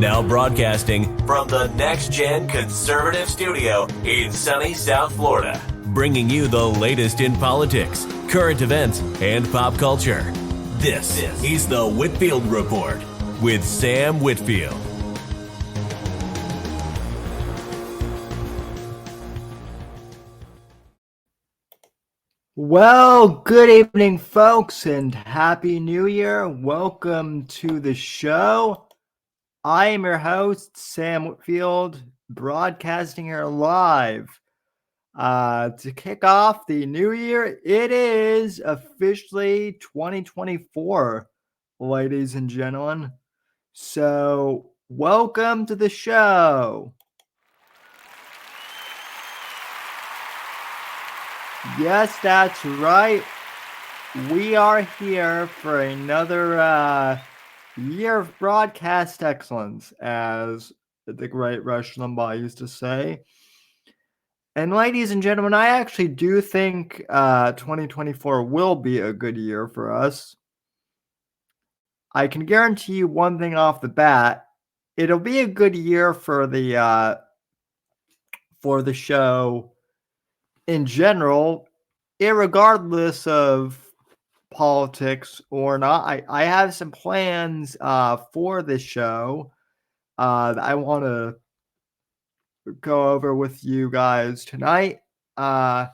Now broadcasting from the Next Gen Conservative Studio in sunny South Florida, bringing you the latest in politics, current events, and pop culture. This is the Whitfield Report with Sam Whitfield. Well, good evening, folks, and Happy New Year. Welcome to the show. I am your host, Sam Whitfield, broadcasting here live. To kick off the new year, it is officially 2024, ladies and gentlemen. So, welcome to the show. Yes, that's right. We are here for another year of broadcast excellence, as the great Rush Limbaugh used to say. And ladies and gentlemen, I actually do think 2024 will be a good year for us. I can guarantee you one thing off the bat. It'll be a good year for the show in general, irregardless of politics or not. I have some plans for this show that I want to go over with you guys tonight and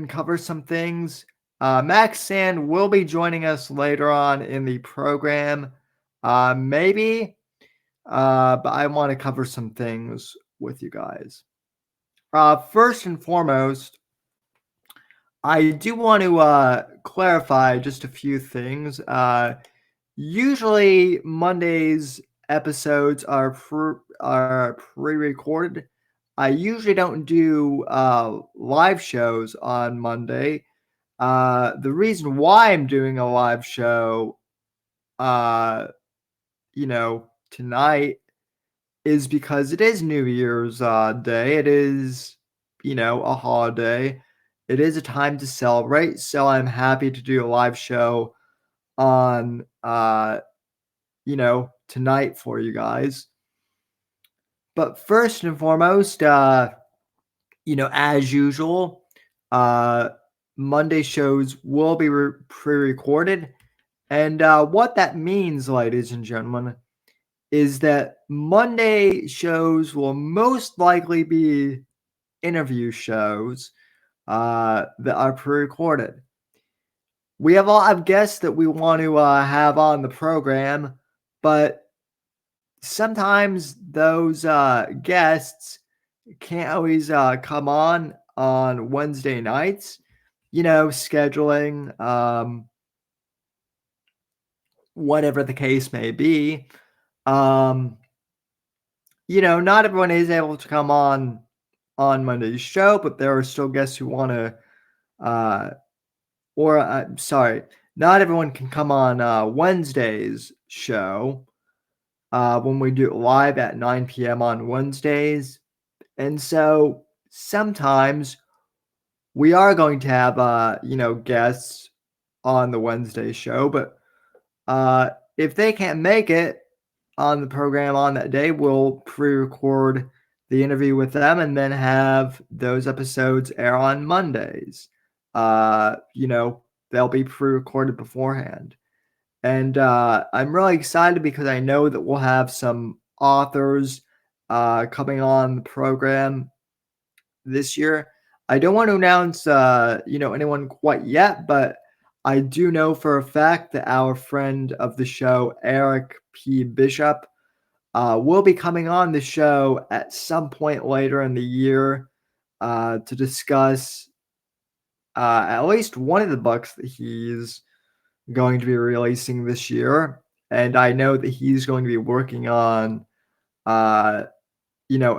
cover some things. Max Sand will be joining us later on in the program, maybe, but I want to cover some things with you guys. First and foremost, I do want to clarify just a few things. Usually Monday's episodes are pre-recorded. I usually don't do live shows on Monday. The reason why I'm doing a live show, tonight is because it is New Year's Day. It is, a holiday. It is a time to celebrate. So I'm happy to do a live show on, tonight for you guys. But first and foremost, as usual, Monday shows will be pre-recorded. And what that means, ladies and gentlemen, is that Monday shows will most likely be interview shows that are pre-recorded. We have a lot of guests that we want to have on the program, but sometimes those guests can't always come on Wednesday nights, scheduling, whatever the case may be. Not everyone is able to come on Monday's show, but there are still guests who want to, not everyone can come on Wednesday's show when we do it live at 9 p.m. on Wednesdays. And so sometimes we are going to have, guests on the Wednesday show, but if they can't make it on the program on that day, we'll pre-record the interview with them and then have those episodes air on Mondays. They'll be pre-recorded beforehand. And I'm really excited because I know that we'll have some authors coming on the program this year. I don't want to announce, anyone quite yet, but I do know for a fact that our friend of the show, Eric P. Bishop, will be coming on the show at some point later in the year to discuss at least one of the books that he's going to be releasing this year. And I know that he's going to be working on, a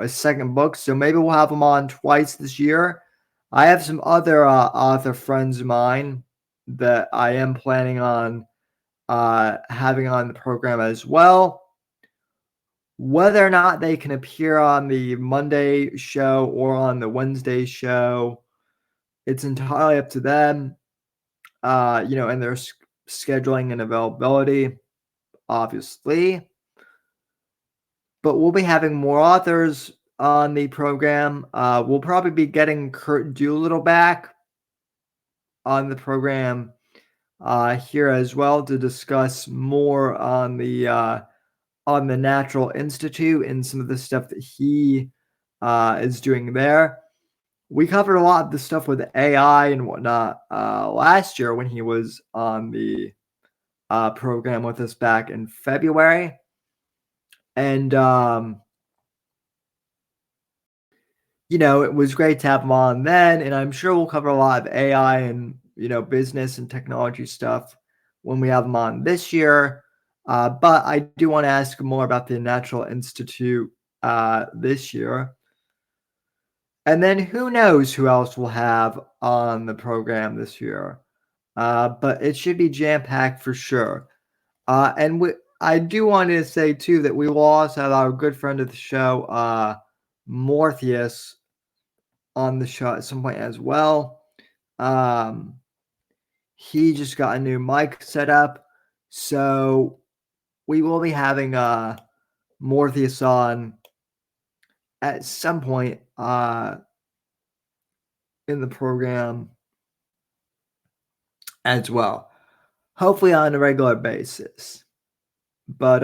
second book. So maybe we'll have him on twice this year. I have some other author friends of mine that I am planning on having on the program as well. Whether or not they can appear on the Monday show or on the Wednesday show, it's entirely up to them, and their scheduling and availability, obviously. but we'll be having more authors on the program. We'll probably be getting Kurt Doolittle back on the program here as well to discuss more on the Natural Institute and some of the stuff that he is doing there. We covered a lot of the stuff with AI and whatnot last year when he was on the program with us back in February. And, it was great to have him on then. And I'm sure we'll cover a lot of AI and, business and technology stuff when we have him on this year. But I do want to ask more about the Natural Institute this year. And then who knows who else we'll have on the program this year. But it should be jam-packed for sure. I do want to say, too, that we will also have our good friend of the show, Morpheus, on the show at some point as well. He just got a new mic set up. So we will be having Morpheus on at some point in the program as well. Hopefully on a regular basis. But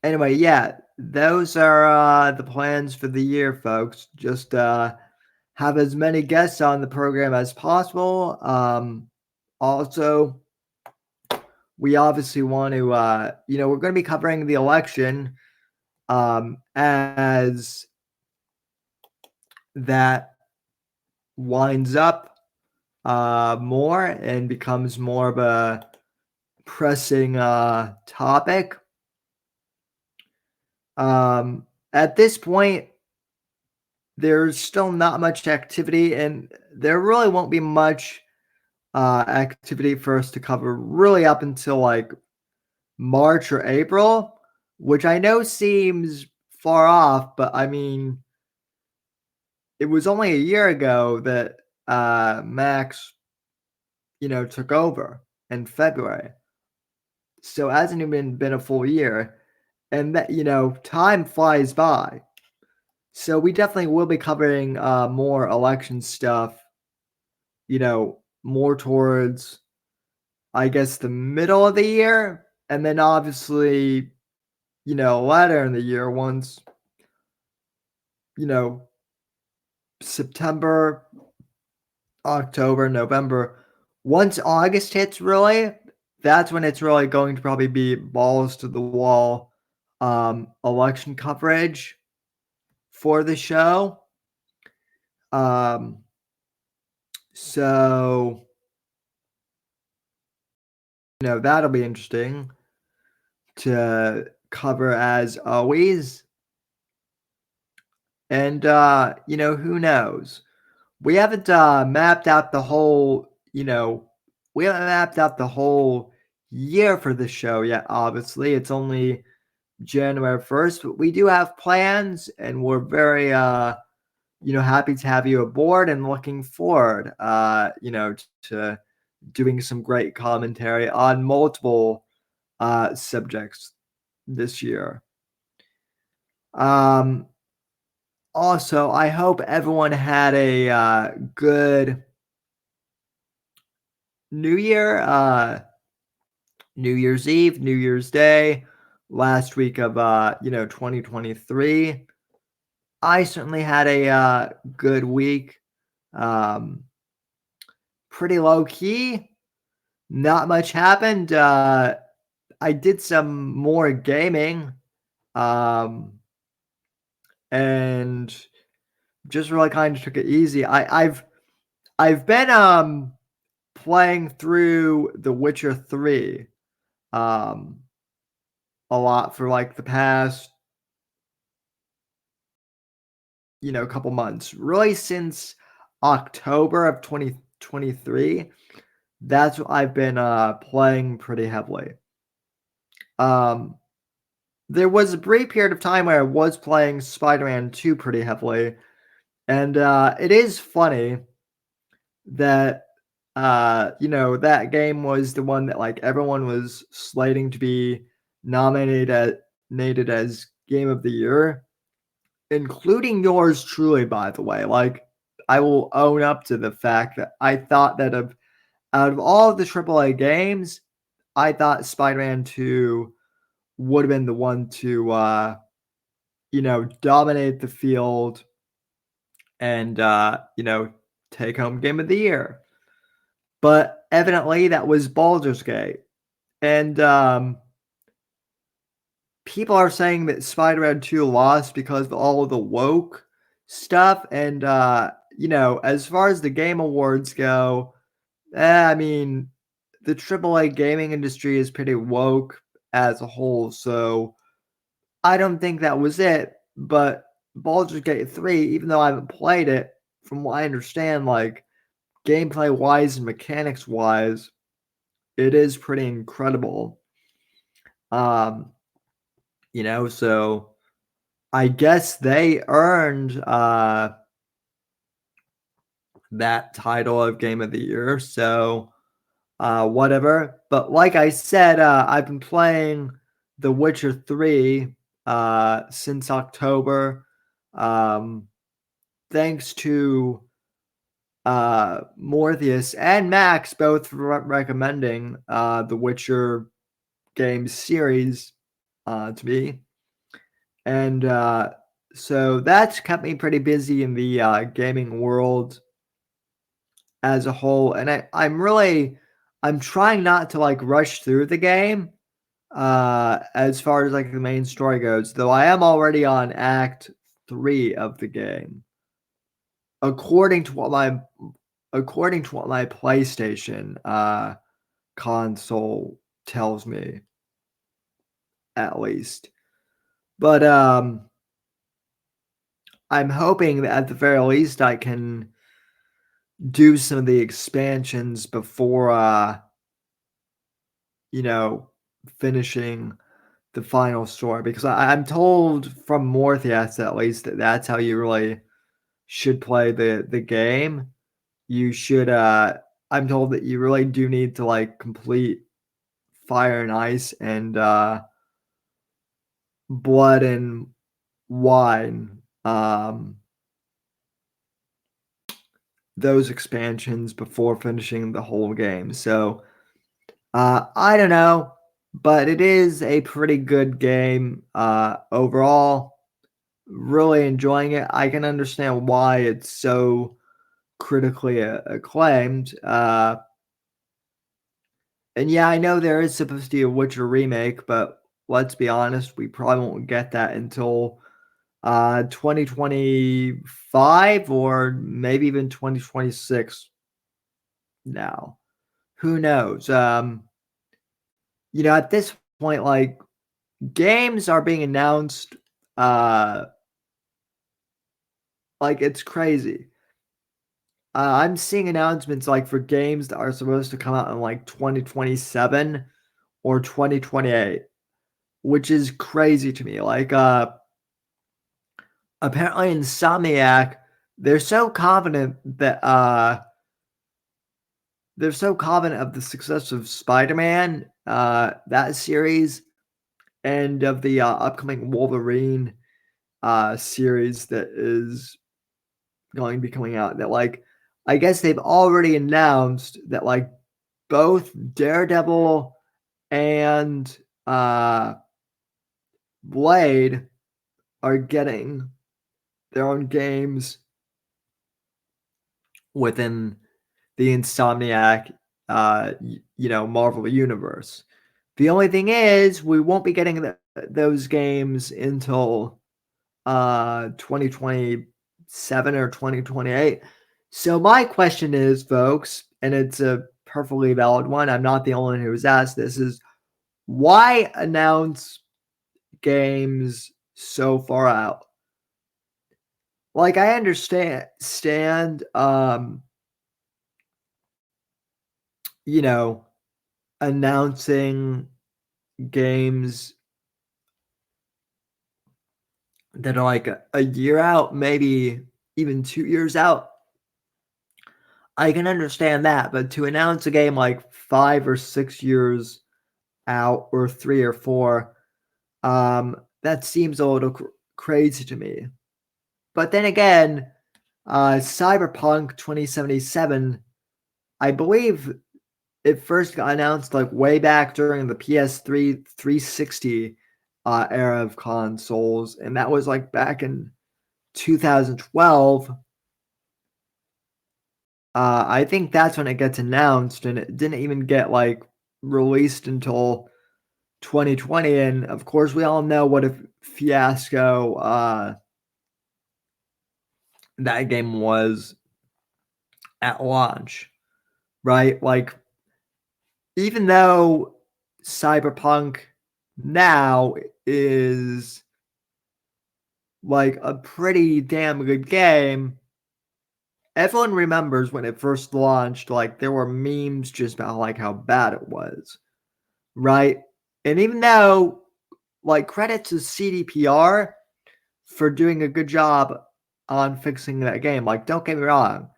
anyway, yeah, those are the plans for the year, folks. Just have as many guests on the program as possible. Also, we obviously want to, we're going to be covering the election as that winds up more and becomes more of a pressing topic. At this point, there's still not much activity, and there really won't be much activity for us to cover really up until like March or April, which I know seems far off, but I mean, it was only a year ago that Max, took over in February. So it hasn't even been a full year. And that, time flies by. So we definitely will be covering more election stuff, more towards, I guess, the middle of the year. And then obviously, later in the year, once, September, October, November, once August hits, really, that's when it's really going to probably be balls to the wall election coverage for the show. So, that'll be interesting to cover as always. And, who knows? We haven't mapped out the whole, we haven't mapped out the whole year for the show yet, obviously. It's only January 1st, but we do have plans, and we're very, happy to have you aboard and looking forward, to doing some great commentary on multiple subjects this year. Also, I hope everyone had a good New Year, New Year's Eve, New Year's Day, last week of 2023. I certainly had a good week. Pretty low key. Not much happened. I did some more gaming. And just really kind of took it easy. I've been playing through The Witcher 3 a lot for like the past couple months. Really since October of 2023. That's what I've been playing pretty heavily. There was a brief period of time where I was playing Spider-Man 2 pretty heavily. And it is funny that, that game was the one that like everyone was slating to be nominated as Game of the Year, including yours truly, by the way. Like, I will own up to the fact that I thought that out of all of the AAA games, I thought Spider-Man 2 would have been the one to, dominate the field and, take home Game of the Year. But evidently that was Baldur's Gate. And people are saying that Spider-Man 2 lost because of all of the woke stuff. And, as far as the Game Awards go, I mean, the AAA gaming industry is pretty woke as a whole. So I don't think that was it. But Baldur's Gate 3, even though I haven't played it, from what I understand, like, gameplay-wise and mechanics-wise, it is pretty incredible. So I guess they earned that title of Game of the Year. So whatever. But like I said, I've been playing The Witcher 3 since October. Thanks to Morpheus and Max both recommending the Witcher game series to me. And so that's kept me pretty busy in the gaming world as a whole. And I'm trying not to like rush through the game as far as like the main story goes, though I am already on Act 3 of the game. According to what my PlayStation console tells me, at least. But I'm hoping that at the very least I can do some of the expansions before finishing the final story, because I'm told from Morpheus at least that that's how you really should play the game. You should I'm told that you really do need to like complete Fire and Ice and Blood and Wine, those expansions before finishing the whole game. So I don't know, but it is a pretty good game overall. Really enjoying it. I can understand why it's so critically acclaimed. And yeah, I know there is supposed to be a Witcher remake, but let's be honest, we probably won't get that until 2025 or maybe even 2026 now. Who knows? At this point, like, games are being announced like it's crazy. I'm seeing announcements like for games that are supposed to come out in like 2027 or 2028, which is crazy to me. Like apparently Insomniac, they're so confident of the success of Spider-Man, that series, and of the upcoming Wolverine series that is going to be coming out, that like I guess they've already announced that like both Daredevil and Blade are getting their own games within the Insomniac Marvel universe. The only thing is we won't be getting those games until 2027 or 2028. So my question is, folks, and it's a perfectly valid one, I'm not the only one who's asked this, is why announce games so far out? Like, I understand announcing games that are like a year out, maybe even 2 years out. I can understand that, but to announce a game like 5 or 6 years out or 3 or 4, That seems a little crazy to me. But then again, Cyberpunk 2077, I believe it first got announced like way back during the PS3 360 era of consoles, and that was like back in 2012. I think that's when it gets announced, and it didn't even get like released until 2020. And of course, we all know what a fiasco that game was at launch, right? Like, even though Cyberpunk now is like a pretty damn good game, everyone remembers when it first launched, like there were memes just about like how bad it was, right? And even though, like, credit to CDPR for doing a good job on fixing that game, like, don't get me wrong,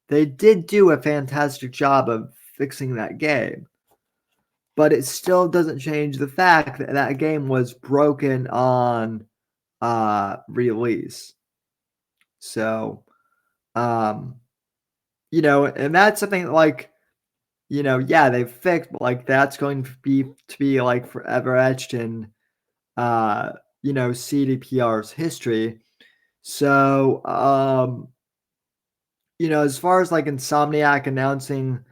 they did do a fantastic job of fixing that game, but it still doesn't change the fact that that game was broken on release. So, um, and that's something like, yeah, they've fixed, but like that's going to be like forever etched in CDPR's history. So, as far as like Insomniac announcing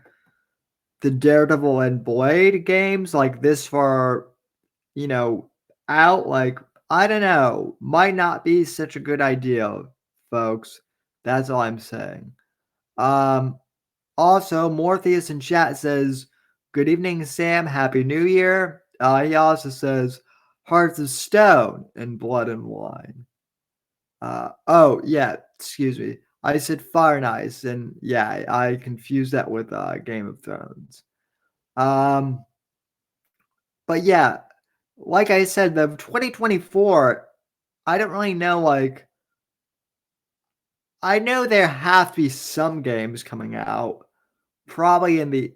the Daredevil and Blade games like this far, you know, out, like, I don't know, might not be such a good idea, folks. That's all I'm saying. Um, Also, Morpheus in chat says, "Good evening, Sam. Happy New Year." He also says, "Hearts of Stone and Blood and Wine." Oh, yeah, excuse me. I said Fire and Ice, and yeah, I confused that with Game of Thrones. Um, but yeah, like I said, the 2024, I don't really know. Like, I know there have to be some games coming out, probably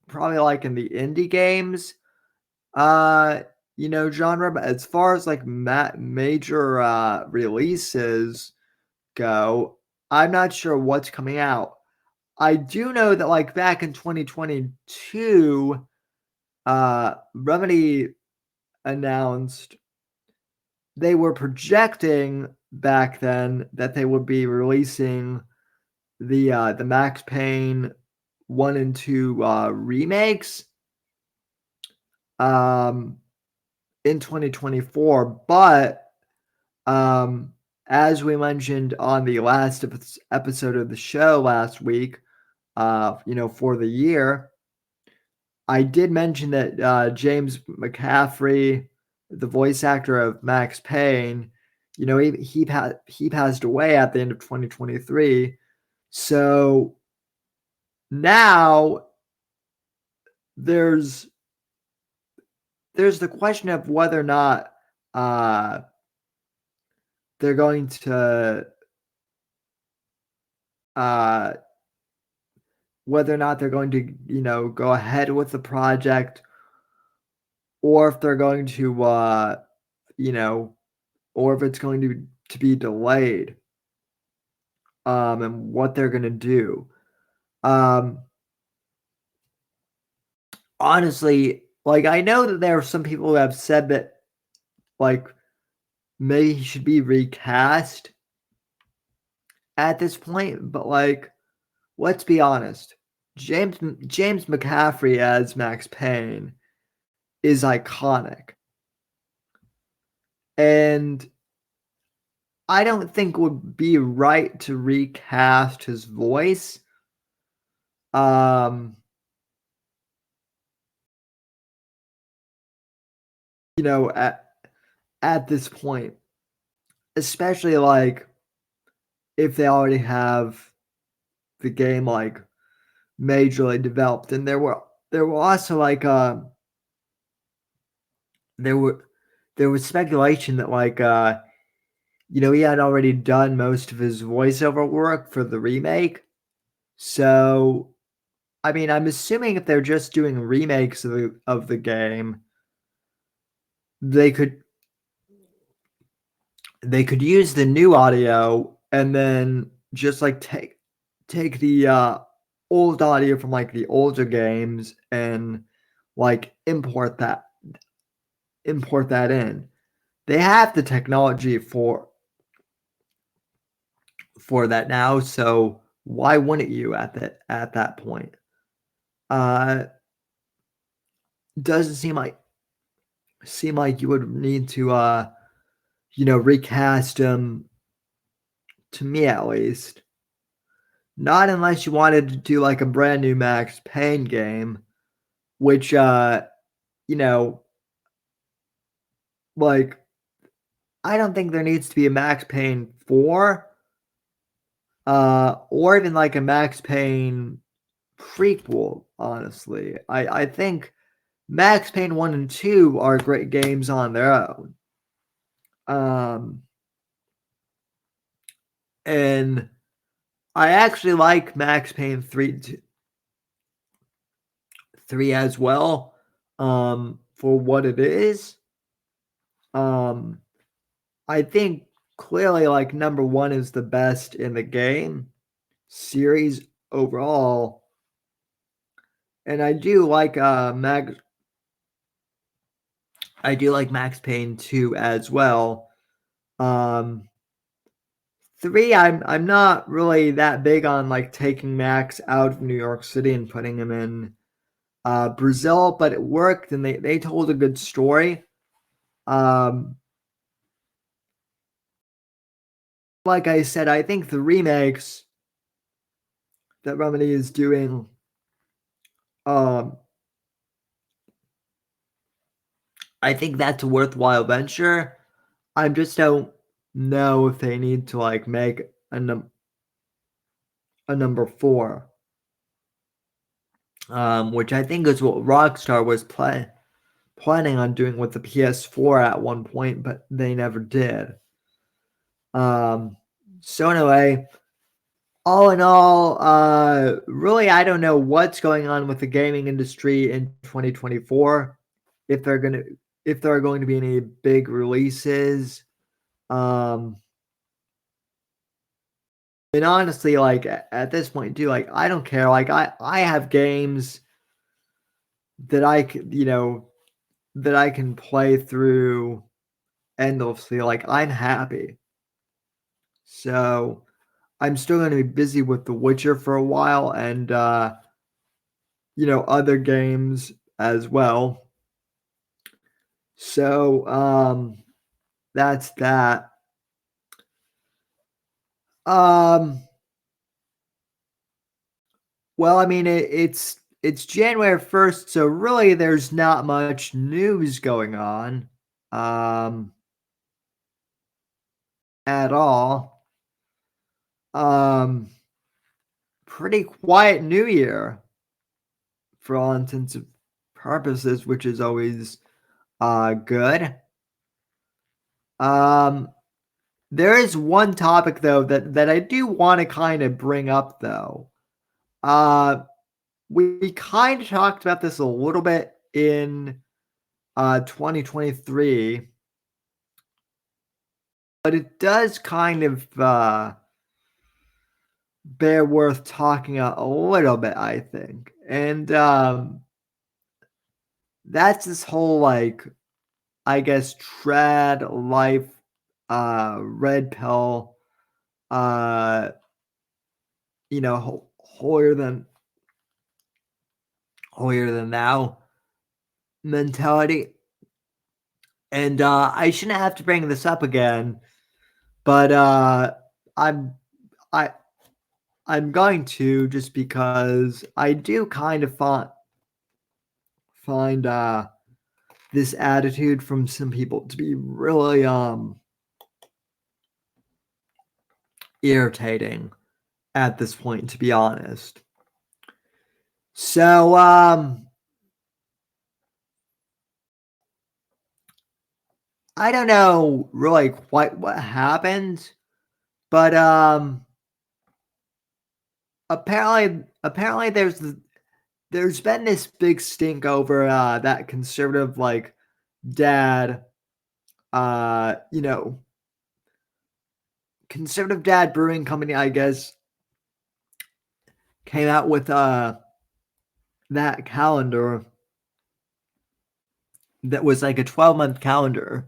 probably like in the indie games, genre. But as far as like major releases go, I'm not sure what's coming out. I do know that like back in 2022, Remedy announced they were projecting back then that they would be releasing the Max Payne 1 and 2 remakes um in 2024, but as we mentioned on the last episode of the show last week, for the year, I did mention that James McCaffrey, the voice actor of Max Payne, he passed away at the end of 2023. So now there's the question of whether or not uh, they're going to uh, go ahead with the project, or if they're going to you know or if it's going to be delayed, and what they're going to do. um Honestly, like, I know that there are some people who have said that like maybe he should be recast at this point, but like, let's be honest. James McCaffrey as Max Payne is iconic. And I don't think it would be right to recast his voice. Um, at this point, especially like if they already have the game like majorly developed, and there were also like there were there was speculation that like he had already done most of his voiceover work for the remake. So, I mean, I'm assuming if they're just doing remakes of the game, they could they could use the new audio and then just like take the old audio from like the older games and like import that in. They have the technology for that now, so why wouldn't you at that point? Uh doesn't seem like you would need to recast them, to me at least. Not unless you wanted to do like a brand new Max Payne game, which you know, like I don't think there needs to be a Max Payne 4 or even like a Max Payne prequel, honestly. I think Max Payne 1 and 2 are great games on their own. And I actually like Max Payne 3 as well, for what it is. I think clearly like number 1 is the best in the game series overall. And I do like Max Payne 2 as well. 3, I'm not really that big on like taking Max out of New York City and putting him in Brazil, but it worked and they told a good story. Like I said, I think the remakes that Remedy is doing, I think that's a worthwhile venture. I just don't know if they need to like make a number 4, which I think is what Rockstar was planning on doing with the PS4 at one point, but they never did. So anyway, all in all, really, I don't know what's going on with the gaming industry in 2024. If there are going to be any big releases, and honestly, like at this point, too, like I don't care. Like I have games that that I can play through endlessly. Like I'm happy. So I'm still going to be busy with The Witcher for a while and other games as well. So that's that. Well, I mean it's January 1st, so really there's not much news going on at all. Pretty quiet New Year for all intents and purposes, which is always good. There is one topic though that I do want to kind of bring up though. We kind of talked about this a little bit in 2023, but it does kind of bear worth talking a little bit, I think. And that's this whole like I guess trad life red pill holier than thou mentality. And I shouldn't have to bring this up again, but I'm I I'm going to, just because I do kind of find this attitude from some people to be really irritating at this point, to be honest. So I don't know really quite what happened, but apparently there's been this big stink over that conservative like dad Conservative Dad Brewing Company, I guess, came out with that calendar that was like a 12-month calendar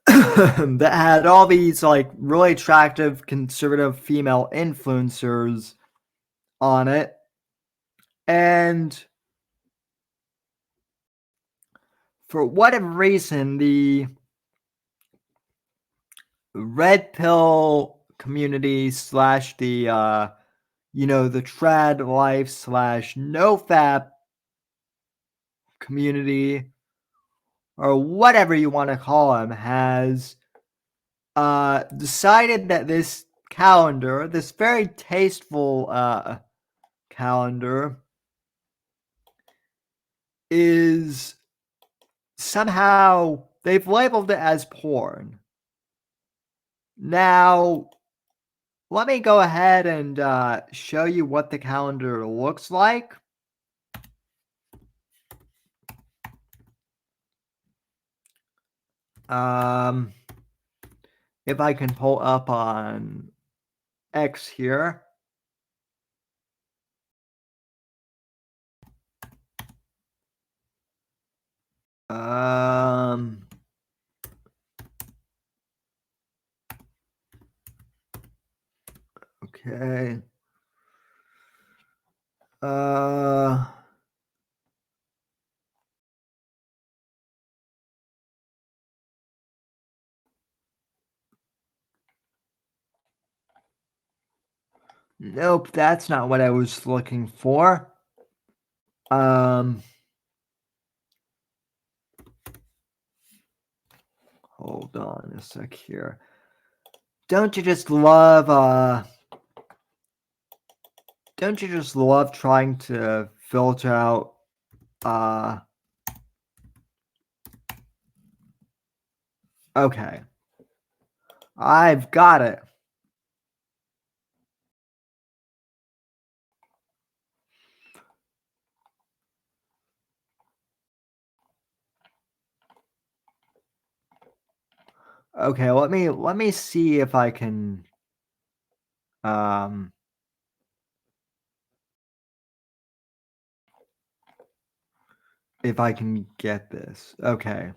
that had all these like really attractive conservative female influencers on it. And for whatever reason, the red pill community slash the the trad life slash no fap community, or whatever you want to call them, has decided that this calendar, this very tasteful calendar, is somehow, they've labeled it as porn. Now, let me go ahead and show you what the calendar looks like. If I can pull up on X here. Okay. Nope, that's not what I was looking for. Hold on a sec here. Don't you just love trying to filter out okay. I've got it. Okay, let me see if I can get this. Okay.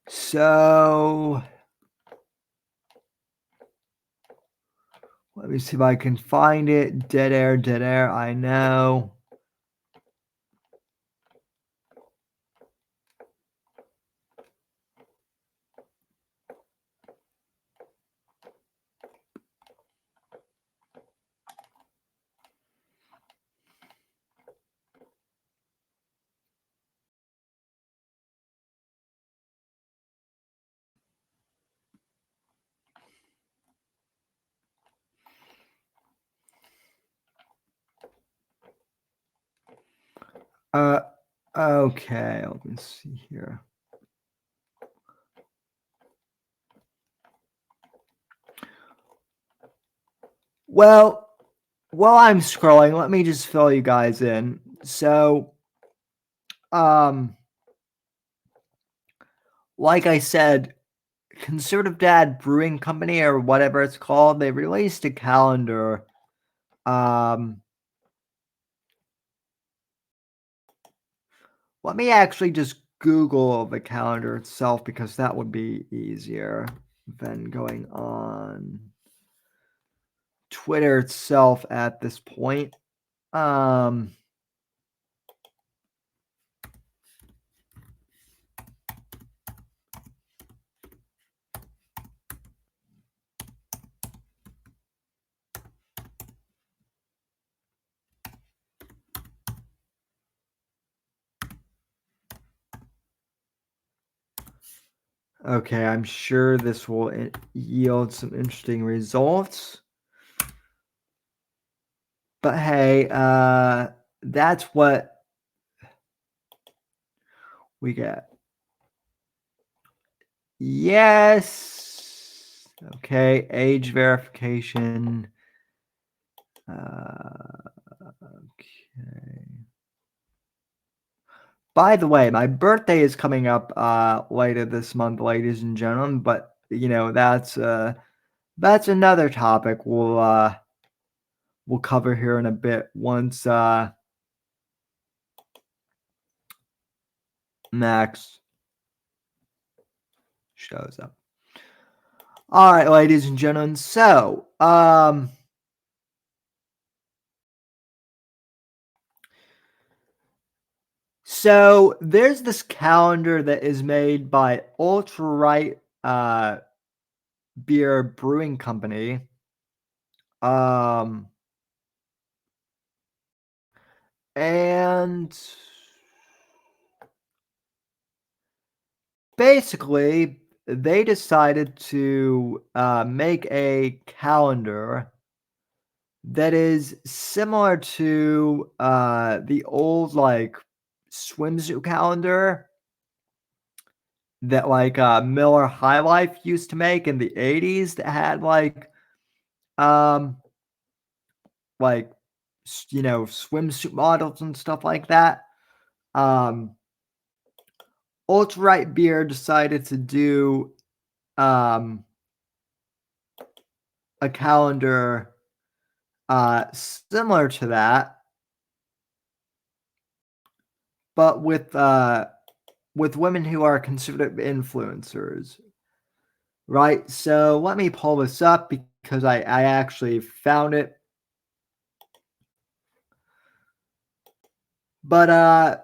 So let me see if I can find it. Dead air, I know. Okay, let me see here. Well, while I'm scrolling, let me just fill you guys in. So, like I said, Conservative Dad Brewing Company, or whatever it's called, they released a calendar. Let me actually just Google the calendar itself, because that would be easier than going on Twitter itself at this point. Okay, I'm sure this will yield some interesting results. But hey, that's what we get. Yes. Okay, age verification. Okay. By the way, my birthday is coming up later this month, ladies and gentlemen, but that's another topic we'll cover here in a bit once Max shows up. All right, ladies and gentlemen. So there's this calendar that is made by Ultra Right Beer Brewing Company. And basically, they decided to make a calendar that is similar to the old like swimsuit calendar that Miller High Life used to make in the 80s that had um like swimsuit models and stuff like that. Ultra Right Beer decided to do a calendar similar to that, but with women who are considered influencers, right? So let me pull this up because I actually found it. But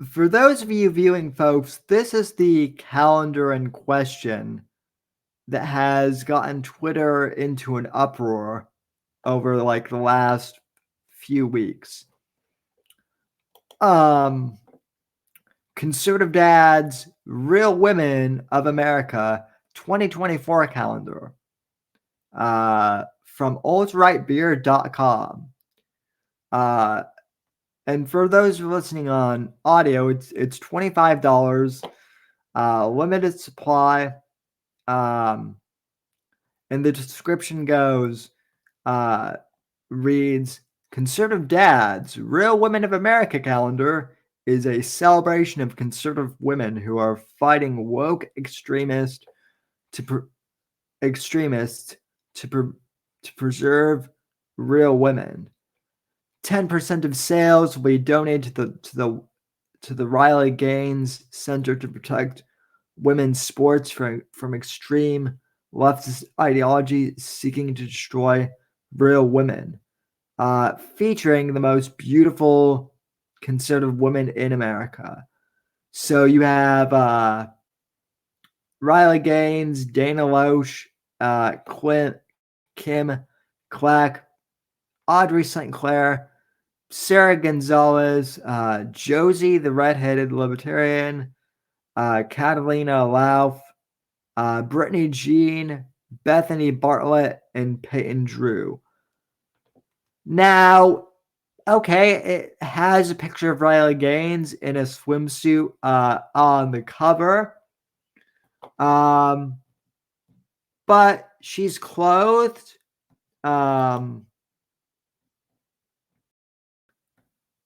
for those of you viewing, folks, this is the calendar in question that has gotten Twitter into an uproar over like the last few weeks. Conservative Dads, Real Women of America 2024 calendar from altrightbeer.com. And for those listening on audio, it's $25, limited supply. And the description reads, Conservative Dads, Real Women of America calendar is a celebration of conservative women who are fighting woke extremists to preserve real women. 10% of sales will be donated to the Riley Gaines Center to protect women's sports from extreme leftist ideology seeking to destroy real women. Featuring the most beautiful conservative women in America. So you have Riley Gaines, Dana Loesch, Kim Clack, Audrey St. Clair, Sarah Gonzalez, Josie the redheaded libertarian, Catalina Lauf, Brittany Jean, Bethany Bartlett, and Peyton Drew. Now, okay, it has a picture of Riley Gaines in a swimsuit on the cover. But she's clothed.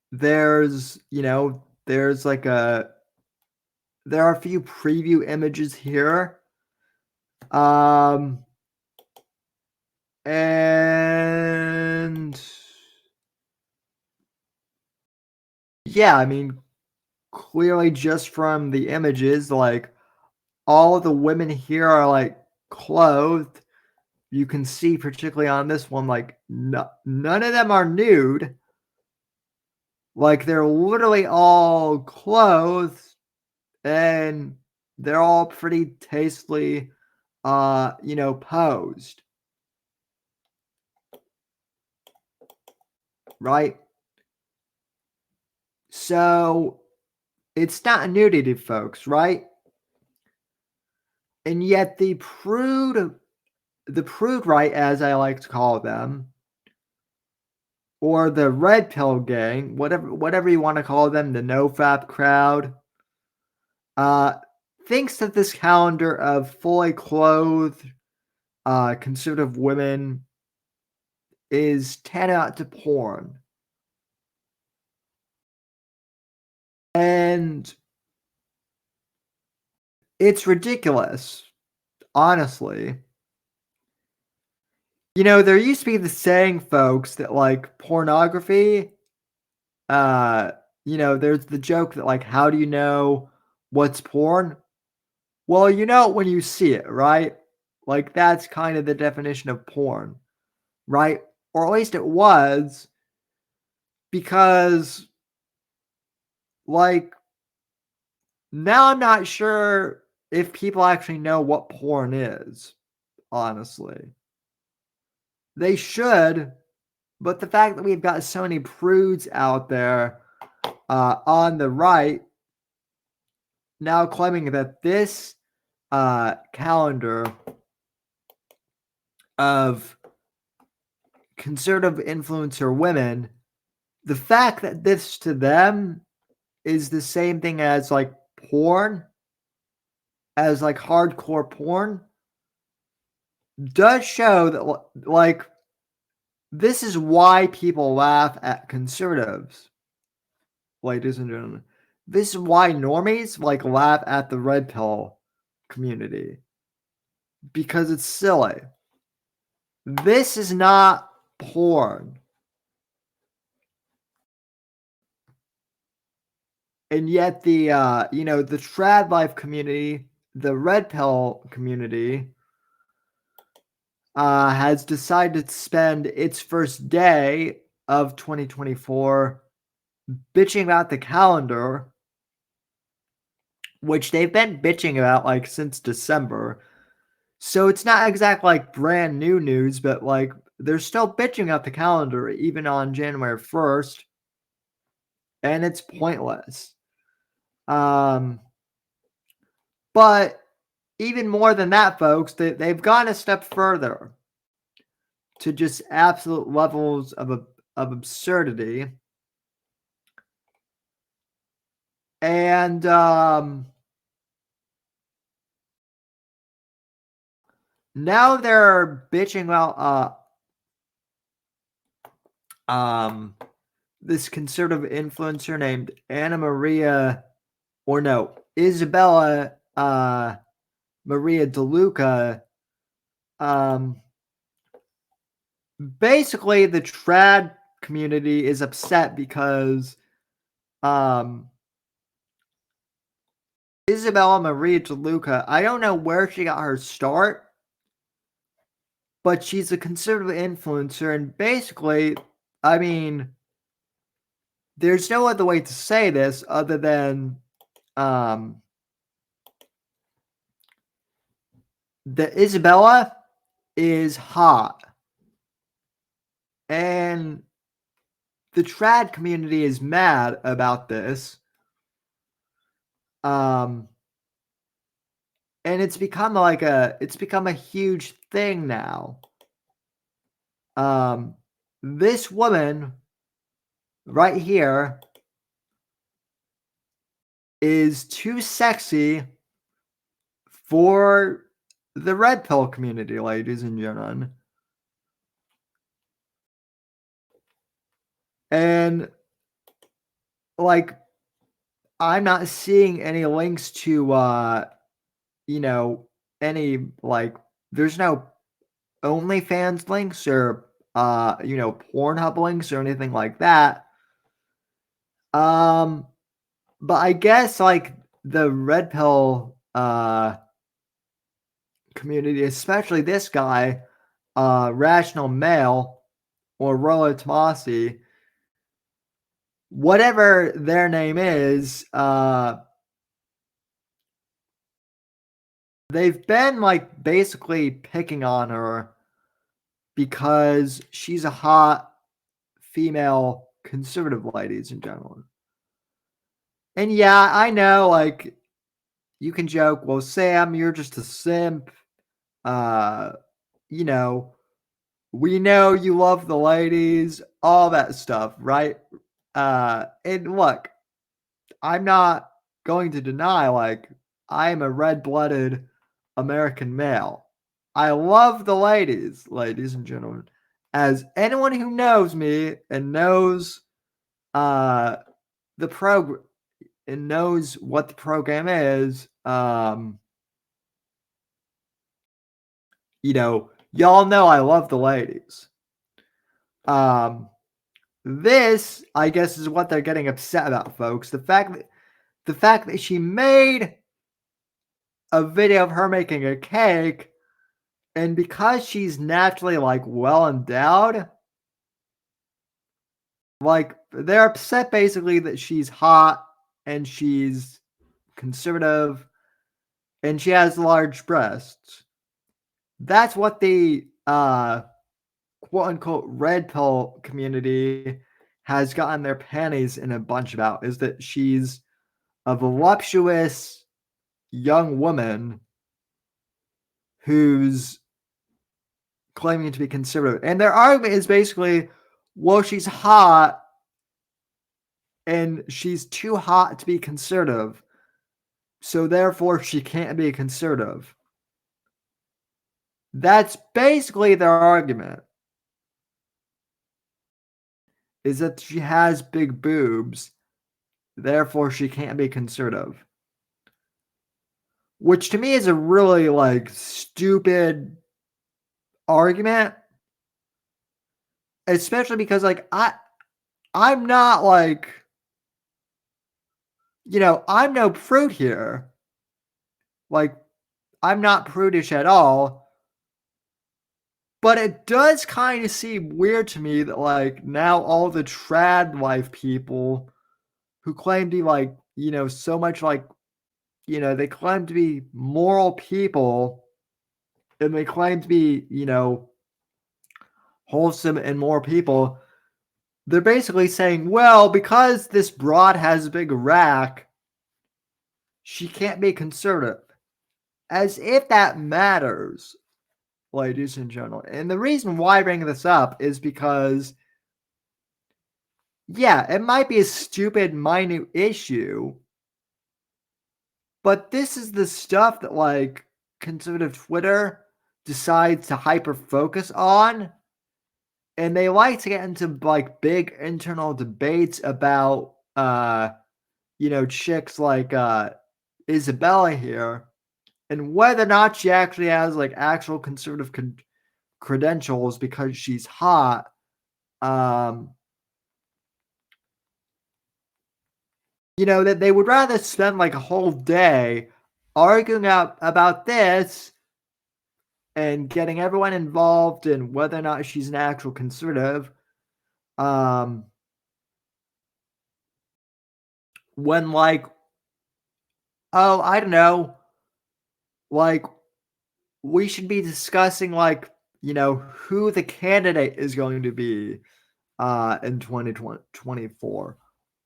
There's there are a few preview images here. And yeah, I mean, clearly just from the images, like all of the women here are like clothed. You can see, particularly on this one, like none of them are nude. Like they're literally all clothed and they're all pretty tastefully, posed. Right? So it's not nudity, folks, right? And yet the prude right, as I like to call them, or the red pill gang, whatever you want to call them, the nofap crowd, thinks that this calendar of fully clothed conservative women is tantamount to porn. And it's ridiculous, honestly. There used to be the saying, folks, that like pornography, uh, there's the joke that like, how do you know what's porn? Well, you know it when you see it, right? Like that's kind of the definition of porn, right? Or at least it was, because like now I'm not sure if people actually know what porn is, honestly. They should, but the fact that we've got so many prudes out there on the right now claiming that this calendar of conservative influencer women, the fact that this to them is the same thing as like porn, as like hardcore porn, does show that like this is why people laugh at conservatives, ladies and gentlemen. This is why normies like laugh at the red pill community, because it's silly. This is not porn. And yet the the trad life community, the red pill community, has decided to spend its first day of 2024 bitching about the calendar, which they've been bitching about like since December. So it's not exactly like brand new news, but like they're still bitching about the calendar even on January 1st, and it's pointless. But even more than that, folks, they've gone a step further to just absolute levels of absurdity. And now they're bitching about this conservative influencer named Isabella Maria DeLuca. Basically, the trad community is upset because Isabella Maria DeLuca, I don't know where she got her start, but she's a conservative influencer, and basically, I mean, there's no other way to say this other than the Isabella is hot. And the trad community is mad about this. And it's become a huge thing now. This woman right here is too sexy for the red pill community, ladies and gentlemen. And like, I'm not seeing any links to any like, there's no OnlyFans links or Pornhub links or anything like that. But I guess like the red pill community, especially this guy, Rational Male or Rollo Tomasi, whatever their name is, they've been like basically picking on her because she's a hot female conservative, ladies and gentlemen. And yeah, I know, like, you can joke, well, Sam, you're just a simp. You know, we know you love the ladies, all that stuff, right? And look, I'm not going to deny, like, I am a red-blooded American male. I love the ladies, ladies and gentlemen. As anyone who knows me and knows the program, and knows what the program is, y'all know I love the ladies. This, I guess, is what they're getting upset about, folks. The fact that she made a video of her making a cake, and because she's naturally well endowed, they're upset basically that she's hot and she's conservative and she has large breasts. That's what the quote unquote red pill community has gotten their panties in a bunch about, is that she's a voluptuous young woman who's claiming to be conservative. And their argument is basically, well, she's hot and she's too hot to be conservative, so therefore she can't be conservative. That's basically their argument, is that she has big boobs, therefore she can't be conservative. Which to me is a really stupid argument, especially because I'm not I'm no prude here. I'm not prudish at all. But it does kind of seem weird to me that now all the trad life people who claim to be so much they claim to be moral people, and they claim to be wholesome and moral people. They're basically saying, well, because this broad has a big rack, she can't be conservative. As if that matters, ladies and gentlemen. And the reason why I bring this up is because, yeah, it might be a stupid, minute issue, but this is the stuff that conservative Twitter decides to hyper focus on. And they like to get into big internal debates about chicks like Isabella here, and whether or not she actually has actual conservative credentials because she's hot. That they would rather spend a whole day arguing about this and getting everyone involved in whether or not she's an actual conservative. When I don't know, we should be discussing who the candidate is going to be in 2024,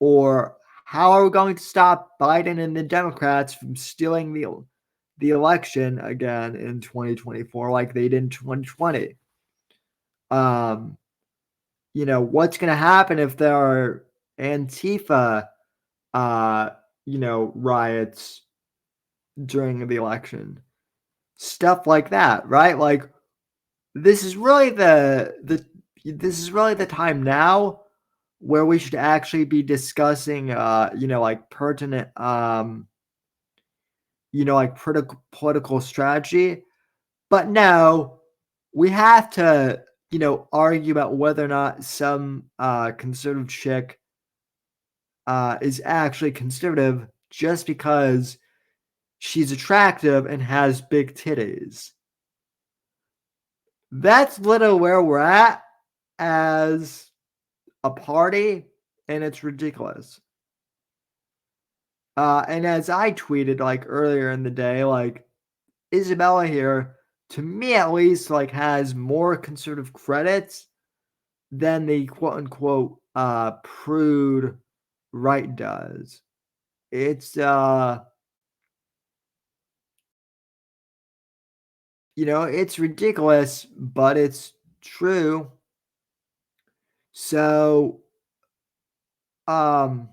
or how are we going to stop Biden and the Democrats from stealing the election again in 2024 like they did in 2020. What's going to happen if there are Antifa riots during the election, stuff like that, right? This is really the time now where we should actually be discussing pertinent political strategy. But no, we have to argue about whether or not some conservative chick is actually conservative just because she's attractive and has big titties. That's literally where we're at as a party, and it's ridiculous. And as I tweeted earlier in the day, Isabella here, to me at least, has more conservative credits than the quote unquote prude right does. It's it's ridiculous, but it's true. So and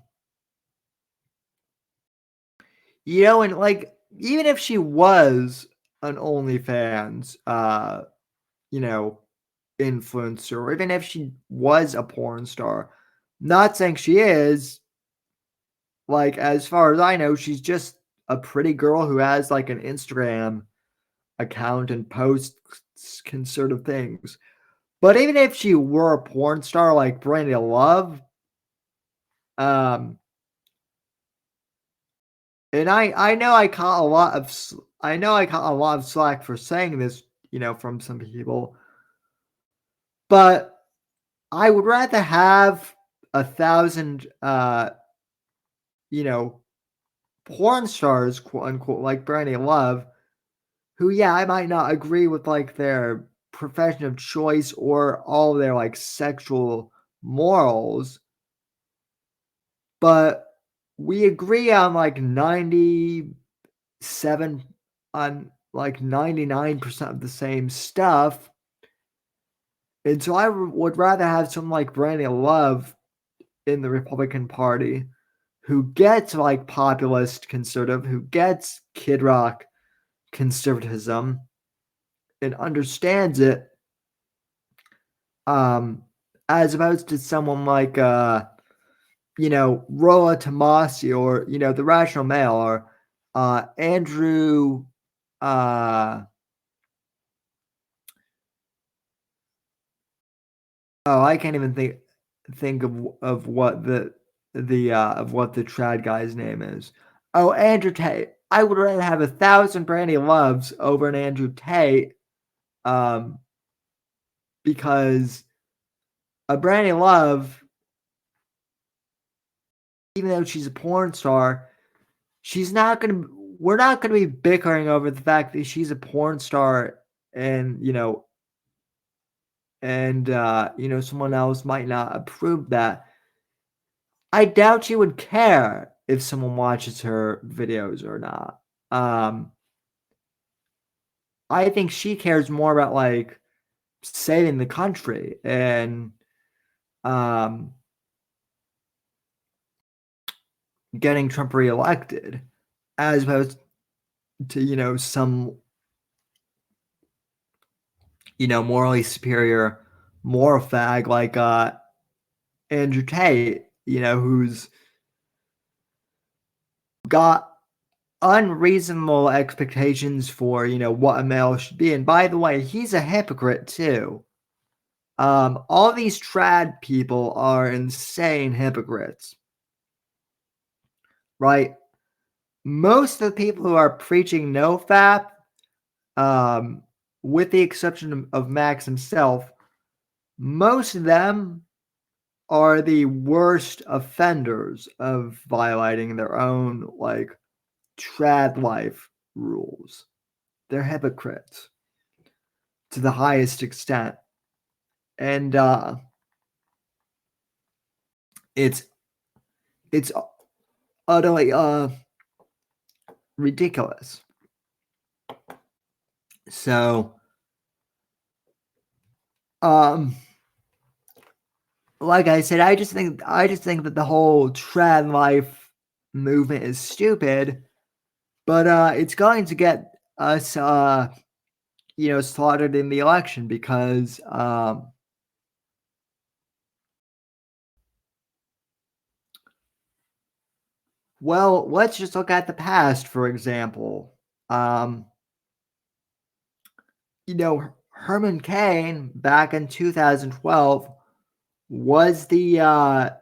and even if she was an OnlyFans influencer, or even if she was a porn star, not saying she is, like, as far as I know, she's just a pretty girl who has like an Instagram account and posts conservative things. But even if she were a porn star like Brandy Love, and I know I caught a lot of slack for saying this, from some people, but I would rather have 1,000, porn stars, quote unquote, like Brandy Love, who, yeah, I might not agree with like their profession of choice or all their like sexual morals, but we agree on like 97 on like 99% of the same stuff. And so I would rather have someone like Brandy Love in the Republican Party who gets like populist conservative, who gets Kid Rock conservatism and understands it, as opposed to someone like Rolla Tomasi, or the Rational Male, or Andrew I can't even think of what the trad guy's name is. Oh, Andrew Tate. I would rather have 1,000 Brandy Loves over an Andrew Tate, because a Brandy Love, even though she's a porn star, we're not gonna be bickering over the fact that she's a porn star, and someone else might not approve that. I doubt she would care if someone watches her videos or not. I think she cares more about like saving the country and getting Trump reelected, as opposed to some morally superior moral fag like Andrew Tate, who's got unreasonable expectations for what a male should be. And by the way, he's a hypocrite too. All these trad people are insane hypocrites, right? Most of the people who are preaching NoFap, with the exception of Max himself, most of them are the worst offenders of violating their own like trad life rules. They're hypocrites to the highest extent. And it's utterly ridiculous. So like I said, I just think that the whole trad life movement is stupid, but it's going to get us slaughtered in the election, because well, let's just look at the past, for example. Herman Cain back in 2012 was the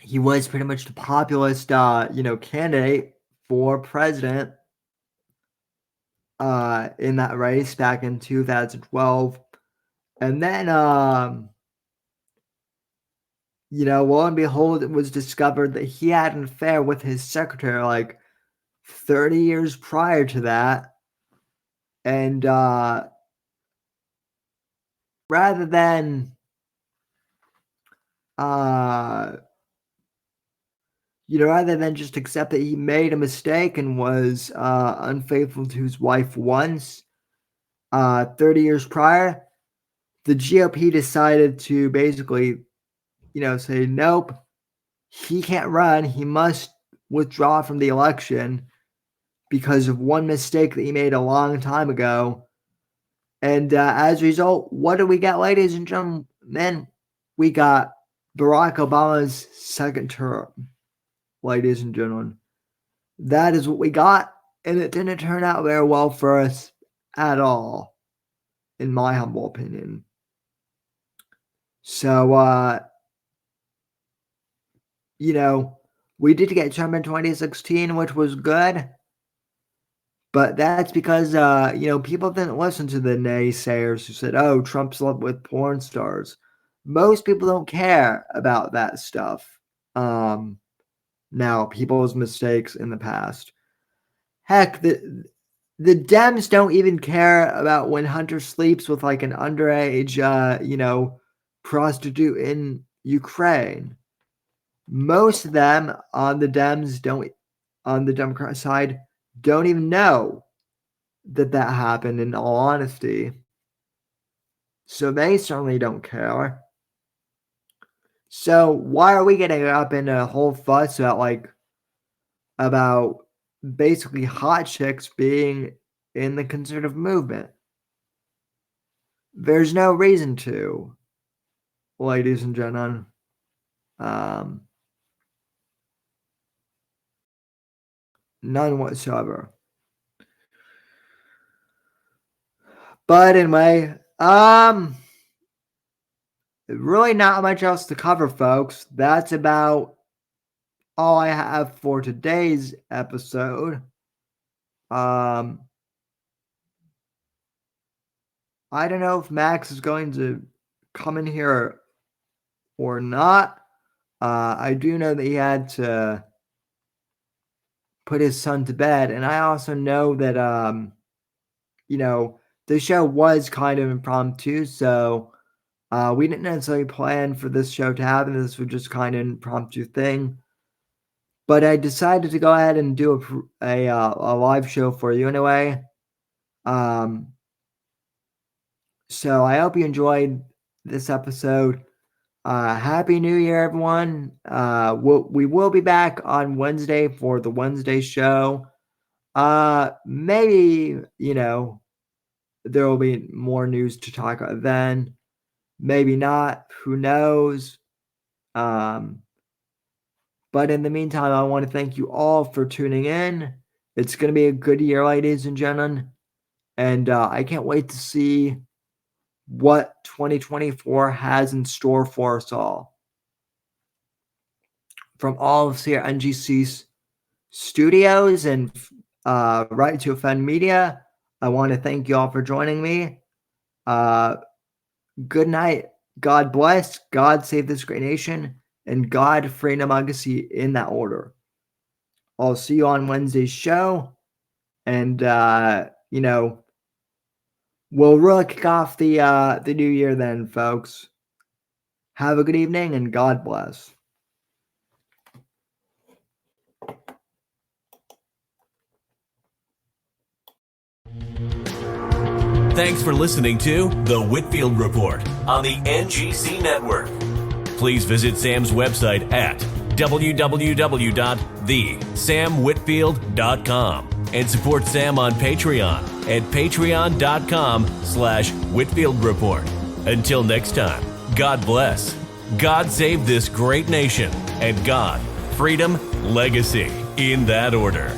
he was pretty much the populist candidate for president in that race back in 2012. And then lo and behold, it was discovered that he had an affair with his secretary like 30 years prior to that. And rather than just accept that he made a mistake and was unfaithful to his wife once 30 years prior, the GOP decided to basically say, nope, he can't run. He must withdraw from the election because of one mistake that he made a long time ago. And as a result, what do we get, ladies and then we got Barack Obama's second term, ladies and gentlemen. That is what we got, and it didn't turn out very well for us at all, in my humble opinion. So, we did get Trump in 2016, which was good. But that's because, people didn't listen to the naysayers who said, oh, Trump slept with porn stars. Most people don't care about that stuff. Now, people's mistakes in the past. Heck, the Dems don't even care about when Hunter sleeps with like an underage, prostitute in Ukraine. Most of them on the Democrat side, don't even know that happened, in all honesty. So they certainly don't care. So why are we getting up in a whole fuss about basically hot chicks being in the conservative movement? There's no reason to, ladies and gentlemen. None whatsoever. But anyway, really not much else to cover, folks. That's about all I have for today's episode. I don't know if Max is going to come in here or not. I do know that he had to put his son to bed, and I also know that the show was kind of impromptu, so we didn't necessarily plan for this show to happen. This was just kind of an impromptu thing, but I decided to go ahead and do a live show for you anyway. So I hope you enjoyed this episode. Happy New Year, everyone. We will be back on Wednesday for the Wednesday show. Maybe, there will be more news to talk about then. Maybe not. Who knows? But in the meantime, I want to thank you all for tuning in. It's going to be a good year, ladies and gentlemen. And I can't wait to see what 2024 has in store for us all. From all of us here at NGC Studios and Right to Offend Media, I want to thank you all for joining me. Good night. God bless. God save this great nation. And God, freedom, legacy, in that order. I'll see you on Wednesday's show. And, we'll really kick off the new year then, folks. Have a good evening and God bless. Thanks for listening to The Whitfield Report on the NGC Network. Please visit Sam's website at www.thesamwhitfield.com and support Sam on Patreon at patreon.com/Whitfield Report. Until next time, God bless, God save this great nation, and God, freedom, legacy, in that order.